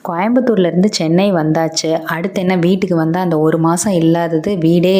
கோயம்புத்தூர்லேருந்து சென்னை வந்தாச்சு. அடுத்து என்ன வீட்டுக்கு வந்தால் அந்த ஒரு மாதம் இல்லாதது வீடே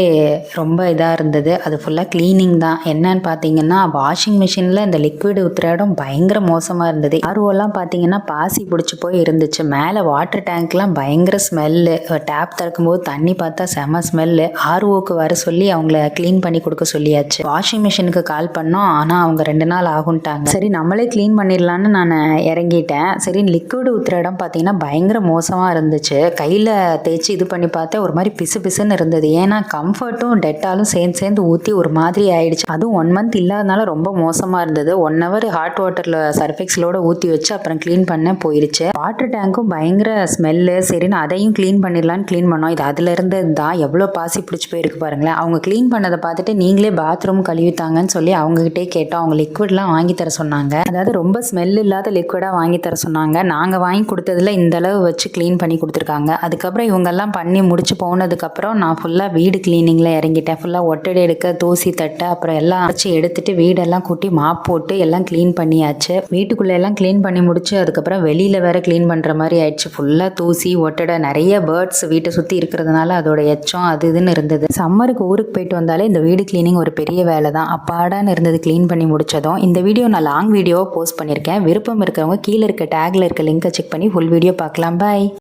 ரொம்ப இதாக இருந்தது. அது ஃபுல்லாக க்ளீனிங் தான். என்னன்னு பார்த்தீங்கன்னா வாஷிங் மிஷினில் இந்த லிக்விட் ஊற்றுற இடம் பயங்கர மோசமாக இருந்தது. ஆர்ஓலாம் பார்த்தீங்கன்னா பாசி பிடிச்சி போய் இருந்துச்சு. மேலே வாட்டர் டேங்க்லாம் பயங்கர ஸ்மெல்லு. டேப் திறக்கும்போது தண்ணி பார்த்தா செம ஸ்மெல்லு. ஆர்ஓக்கு வர சொல்லி அவங்கள க்ளீன் பண்ணி கொடுக்க சொல்லியாச்சு. வாஷிங் மிஷினுக்கு கால் பண்ணோம், ஆனால் அவங்க 2 நாள் ஆகும்ட்டாங்க. சரி நம்மளே க்ளீன் பண்ணிடலான்னு நான் இறங்கிட்டேன். சரி லிக்விட் ஊற்றுற இடம் பார்த்தீங்கன்னா பயங்கர மோசமாக இருந்துச்சு. கையில் தேய்ச்சி இது பண்ணி பார்த்தா ஒரு மாதிரி பிசு பிசுன்னு இருந்தது. ஏன்னா கம்ஃபர்ட்டும் டெட்டாலும் சேர்ந்து ஊற்றி ஒரு மாதிரி ஆயிடுச்சு. அதுவும் 1 மந்த் இல்லாதனால ரொம்ப மோசமாக இருந்தது. 1 ஹவர் ஹாட் வாட்டரில் சர்ஃபெக்ஸலோட ஊற்றி வச்சு அப்புறம் க்ளீன் பண்ண போயிடுச்சு. வாட்டர் டேங்க்கும் பயங்கர ஸ்மெல்லு. சரின்னு அதையும் க்ளீன் பண்ணிடலான்னு க்ளீன் பண்ணோம். இது அதுல இருந்து தான் எவ்வளோ பாசி பிடிச்சி போயிருக்கு பாருங்களேன். அவங்க க்ளீன் பண்ணதை பார்த்துட்டு நீங்களே பாத்ரூம் கழுவித்தாங்கன்னு சொல்லி அவங்ககிட்டே கேட்டோம். அவங்க லிக்விட்லாம் வாங்கி தர சொன்னாங்க. அதாவது ரொம்ப ஸ்மெல் இல்லாத லிக்விடாக வாங்கி தர சொன்னாங்க. நாங்கள் வாங்கி கொடுத்ததுல இந்த அளவு வச்சு க்ளீன் பண்ணி கொடுத்துருக்காங்க. அதுக்கப்புறம் இவங்கெல்லாம் பண்ணி முடிச்சு போனதுக்கப்புறம் நான் ஃபுல்லாக வீடு க்ளீனிங்கில் இறங்கிட்டேன். ஃபுல்லாக ஒட்டடை எடுக்க, தூசி தட்ட, அப்புறம் எல்லாம் வச்சு எடுத்துட்டு வீடெல்லாம் கூட்டி மாப் போட்டு எல்லாம் க்ளீன் பண்ணியாச்சு. வீட்டுக்குள்ளே எல்லாம் க்ளீன் பண்ணி முடிச்சு அதுக்கப்புறம் வெளியில் வேற க்ளீன் பண்ணுற மாதிரி ஆயிடுச்சு. ஃபுல்லாக தூசி ஒட்டடை, நிறைய பேர்ட்ஸ் வீட்டை சுற்றி இருக்கிறதுனால அதோட எச்சம் அது இதுன்னு இருந்தது. சம்மருக்கு ஊருக்கு போயிட்டு வந்தாலே இந்த வீடு க்ளீனிங் ஒரு பெரிய வேலை தான். அப்பாடான்னு இருந்தது க்ளீன் பண்ணி முடிச்சதும். இந்த வீடியோ நான் லாங் வீடியோவை போஸ்ட் பண்ணியிருக்கேன். விருப்பம் இருக்கிறவங்க கீழே இருக்க டேக்ல இருக்க லிங்கை செக் பண்ணி ஃபுல் வீடியோ பார்க்கலாம். பாய்.